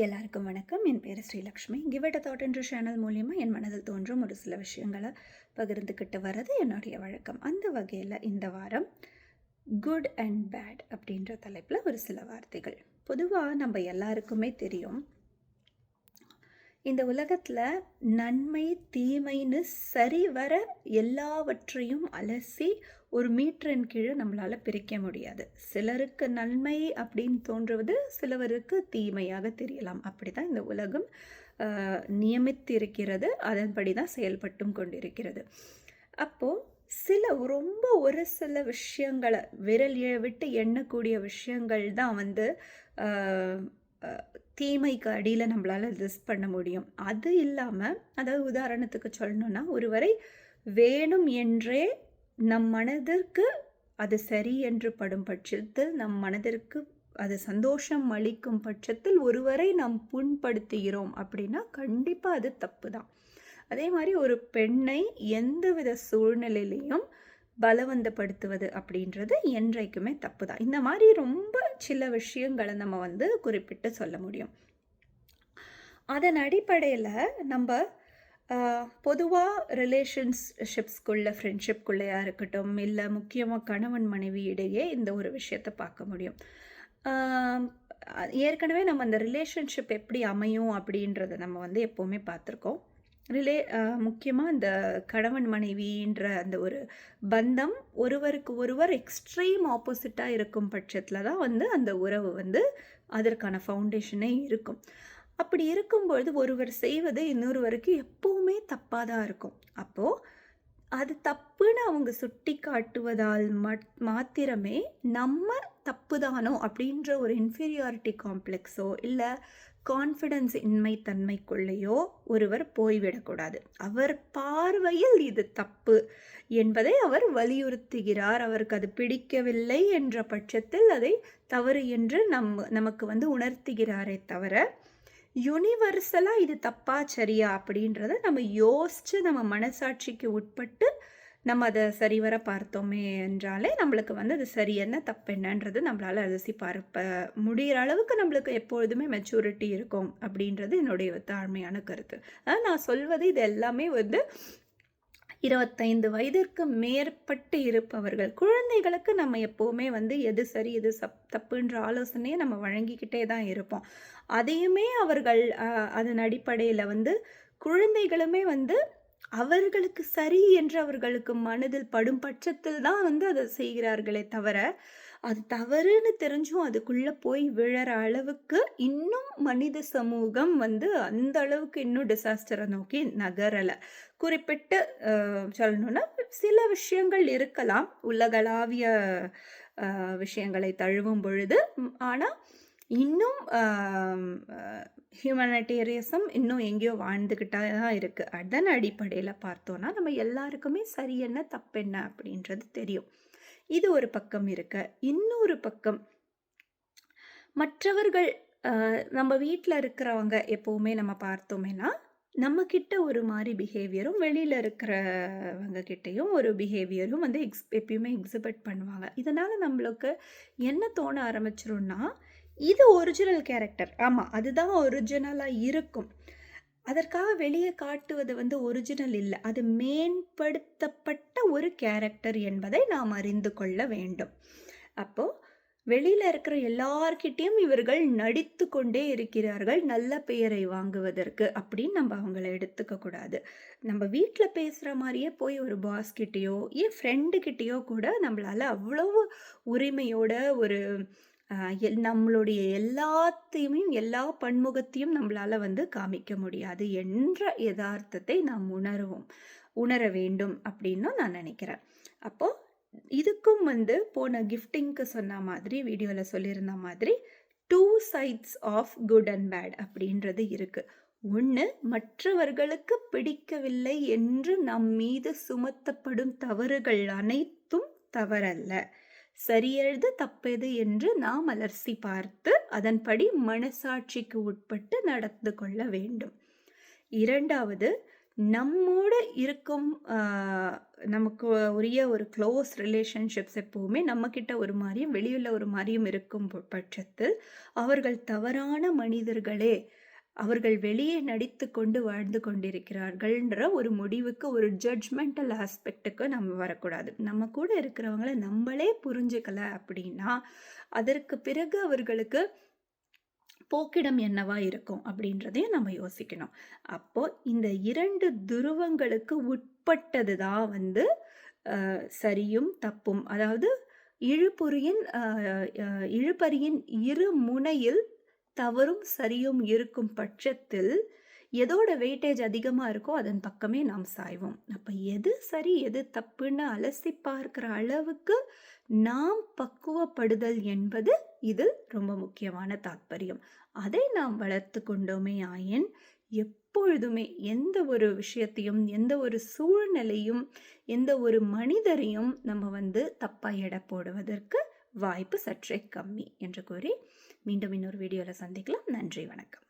எல்லாருக்கும் வணக்கம். என் பேர் Srilakshmi. Give it a thought என்ற சேனல் மூலிமா என் மனதில் தோன்றும் ஒரு சில விஷயங்களை பகிர்ந்துக்கிட்டு வர்றது என்னுடைய வழக்கம். அந்த வகையில் இந்த வாரம் குட் அண்ட் பேட் அப்படின்ற தலைப்பில் ஒரு சில வார்த்தைகள். பொதுவாக நம்ம எல்லாருக்குமே தெரியும், இந்த உலகத்தில் நன்மை தீமைன்னு சரிவர எல்லாவற்றையும் அலசி ஒரு மீட்டரின் கீழே நம்மளால் பிரிக்க முடியாது. சிலருக்கு நன்மை அப்படின்னு தோன்றுவது சிலவருக்கு தீமையாக தெரியலாம். அப்படி தான் இந்த உலகம் நியமித்திருக்கிறது, அதன்படி தான் செயல்பட்டும் கொண்டிருக்கிறது. அப்போது ரொம்ப ஒரு சில விஷயங்களை விரல் விட்டு எண்ணக்கூடிய விஷயங்கள் தான் தீமைக்கு அடியில் நம்மளால் லிஸ்ட் பண்ண முடியும். அது இல்லாமல், அதாவது உதாரணத்துக்கு சொல்லணுன்னா, ஒருவரை வேணும் என்றே நம் மனதிற்கு அது சரி என்று படும் பட்சத்தில், நம் மனதிற்கு அது சந்தோஷம் அளிக்கும் பட்சத்தில் ஒருவரை நாம் புண்படுத்துகிறோம் அப்படின்னா கண்டிப்பாக அது தப்பு தான். அதே மாதிரி ஒரு பெண்ணை எந்தவித சூழ்நிலையிலையும் பலவந்தப்படுத்துவது அப்படின்றது என்றைக்குமே தப்பு தான். இந்த மாதிரி ரொம்ப சில விஷயங்களை நம்ம குறிப்பிட்டு சொல்ல முடியும். அதன் அடிப்படையில் நம்ம பொதுவாக ரிலேஷன்ஷிப்ஸ்குள்ளே, ஃப்ரெண்ட்ஷிப்குள்ளேயா இருக்கட்டும், இல்லை முக்கியமாக கணவன் மனைவி இடையே இந்த ஒரு விஷயத்தை பார்க்க முடியும். ஏற்கனவே நம்ம அந்த ரிலேஷன்ஷிப் எப்படி அமையும் அப்படின்றத நம்ம எப்போவுமே பார்த்துருக்கோம். முக்கியமாக இந்த கணவன் மனைவின்ற அந்த ஒரு பந்தம் ஒருவருக்கு ஒருவர் எக்ஸ்ட்ரீம் ஆப்போசிட்டாக இருக்கும் பட்சத்தில் தான் அந்த உறவு அதற்கான ஃபவுண்டேஷனே இருக்கும். அப்படி இருக்கும்பொழுது ஒருவர் செய்வது இன்னொருவருக்கு எப்போவுமே தப்பாக தான் இருக்கும். அப்போது அது தப்புன்னு அவங்க சுட்டி காட்டுவதால் மாத்திரமே நம்ம தப்பு தானோ அப்படின்ற ஒரு இன்ஃபீரியாரிட்டி காம்ப்ளெக்ஸோ இல்லை கான்ஃபிடென்ஸ் இன்மை தன்மைக்குள்ளேயோ ஒருவர் போய்விடக்கூடாது. அவர் பார்வையில் இது தப்பு என்பதை அவர் வலியுறுத்துகிறார். அவருக்கு அது பிடிக்கவில்லை என்ற பட்சத்தில் அதை தவறு என்று நமக்கு உணர்த்துகிறாரே தவிர, யூனிவர்சலாக இது தப்பா சரியா அப்படின்றத நம்ம யோசித்து நம்ம மனசாட்சிக்கு உட்பட்டு நம்ம அதை சரிவர பார்த்தோமே என்றாலே நம்மளுக்கு அது சரி என்ன தப்பு என்னன்றது நம்மளால் அலசி பார்ப்ப முடிகிற அளவுக்கு நம்மளுக்கு எப்பொழுதுமே மெச்சூரிட்டி இருக்கும் அப்படின்றது என்னுடைய தாழ்மையான கருத்து. நான் சொல்வது இது எல்லாமே 25 வயதிற்கு மேற்பட்டு இருப்பவர்கள், குழந்தைகளுக்கு நம்ம எப்போவுமே எது சரி எது தப்புன்ற ஆலோசனையை நம்ம வழங்கிக்கிட்டே தான் இருப்போம். அதையுமே அவர்கள் அதன் அடிப்படையில் குழந்தைகளுமே அவர்களுக்கு சரி என்று அவர்களுக்கு மனதில் படும் பட்சத்தில் தான் அதை செய்கிறார்களே தவிர, அது தவறுன்னு தெரிஞ்சும் அதுக்குள்ளே போய் விழற அளவுக்கு இன்னும் மனித சமூகம் அந்த அளவுக்கு இன்னும் டிசாஸ்டரை நோக்கி நகரலை. குறிப்பிட்டு சொல்லணும்னா சில விஷயங்கள் இருக்கலாம் உலகளாவிய விஷயங்களை தழுவும் பொழுது. ஆனால் இன்னும் ஹியூமனிட்டேரியசம் இன்னும் எங்கேயோ வாழ்ந்துக்கிட்டா தான் இருக்குது. அதன் அடிப்படையில் பார்த்தோன்னா நம்ம எல்லாருக்குமே சரி என்ன தப்பு என்ன அப்படின்றது தெரியும். இது ஒரு பக்கம் இருக்க, இன்னொரு பக்கம் மற்றவர்கள் நம்ம வீட்டில் இருக்கிறவங்க எப்போவுமே நம்ம பார்த்தோமேனா நம்மக்கிட்ட ஒரு மாதிரி பிஹேவியரும் வெளியில் இருக்கிறவங்க கிட்டேயும் ஒரு பிஹேவியரும் எப்பயுமே எக்ஸிபிட் பண்ணுவாங்க. இதனால் நம்மளுக்கு என்ன தோண ஆரம்பிச்சிரும்னா, இது ஒரிஜினல் கேரக்டர், ஆமாம் அதுதான் ஒரிஜினலாக இருக்கும், அதற்காக வெளியே காட்டுவது ஒரிஜினல் இல்லை, அது மேம்படுத்தப்பட்ட ஒரு கேரக்டர் என்பதை நாம் அறிந்து கொள்ள வேண்டும். அப்போது வெளியில் இருக்கிற எல்லார்கிட்டையும் இவர்கள் நடித்து கொண்டே இருக்கிறார்கள் நல்ல பெயரை வாங்குவதற்கு அப்படின்னு நம்ம அவங்கள எடுத்துக்கக்கூடாது. நம்ம வீட்டில் பேசுகிற மாதிரியே போய் ஒரு பாஸ்கிட்டேயோ என் ஃப்ரெண்டுக்கிட்டேயோ கூட நம்மளால் அவ்வளவு உரிமையோட ஒரு நம்மளுடைய எல்லாத்தையுமே எல்லா பன்முகத்தையும் நம்மளால் காமிக்க முடியாது என்ற யதார்த்தத்தை நாம் உணர வேண்டும் அப்படின்னு நான் நினைக்கிறேன். அப்போது இதுக்கும் போன கிஃப்டிங்க்கு சொன்ன மாதிரி வீடியோவில் சொல்லியிருந்த மாதிரி 2 sides of good and bad அப்படின்றது இருக்குது. ஒன்று, மற்றவர்களுக்கு பிடிக்கவில்லை என்று நம் மீது சுமத்தப்படும் தவறுகள் அனைத்தும் தவறல்ல, சரியெது தப்பெது என்று நாம் அலசி பார்த்து அதன்படி மனசாட்சிக்கு உட்பட்டு நடந்து கொள்ள வேண்டும். இரண்டாவது, நம்மோட இருக்கும் அ நமக்கு உரிய ஒரு க்ளோஸ் ரிலேஷன்ஷிப்ஸ் எப்பவுமே நம்மகிட்ட ஒரு மாரியும், வெளியில ஒரு மாரியும் இருக்கும் பட்சத்தில், அவர்கள் தவறான மனிதர்களே, அவர்கள் வெளியே நடித்துக்கொண்டு வாழ்ந்து கொண்டிருக்கிறார்கள்ன்ற ஒரு முடிவுக்கு, ஒரு ஜட்ஜ்மெண்டல் ஆஸ்பெக்ட்டுக்கு நம்ம வரக்கூடாது. நம்ம கூட இருக்கிறவங்கள நம்பளே புரிஞ்சுக்கல அப்படின்னா, அதற்கு பிறகு அவர்களுக்கு போக்கிடம் என்னவா இருக்கும் அப்படின்றதையும் நம்ம யோசிக்கணும். அப்போ இந்த 2 துருவங்களுக்கு உட்பட்டது தான் வந்து சரியும், தப்பும். அதாவது இழுபொறியின் அ அ இழுபறியின் இரு முனையில் தவறும், சரியும் இருக்கும் பட்சத்தில், எதோட வெயிட்டேஜ் அதிகமா இருக்கோ, அதன் பக்கமே நாம் சாய்வோம். அப்ப எது சரி, எது தப்புன்னு அலசி பார்க்கிற அளவுக்கு நாம் பக்குவப்படுதல் என்பது இதில் ரொம்ப முக்கியமான தாத்பரியம். அதை நாம் வளர்த்து கொண்டோமே ஆயின், எப்பொழுதுமே எந்த ஒரு விஷயத்தையும், எந்த ஒரு சூழ்நிலையும், எந்த ஒரு மனிதரையும் நம்ம வந்து தப்பா எடை போடுவதற்கு வாய்ப்பு சற்றே கம்மி என்று கூறி, மீண்டும் இன்னொரு வீடியோல சந்திக்கலாம். நன்றி, வணக்கம்.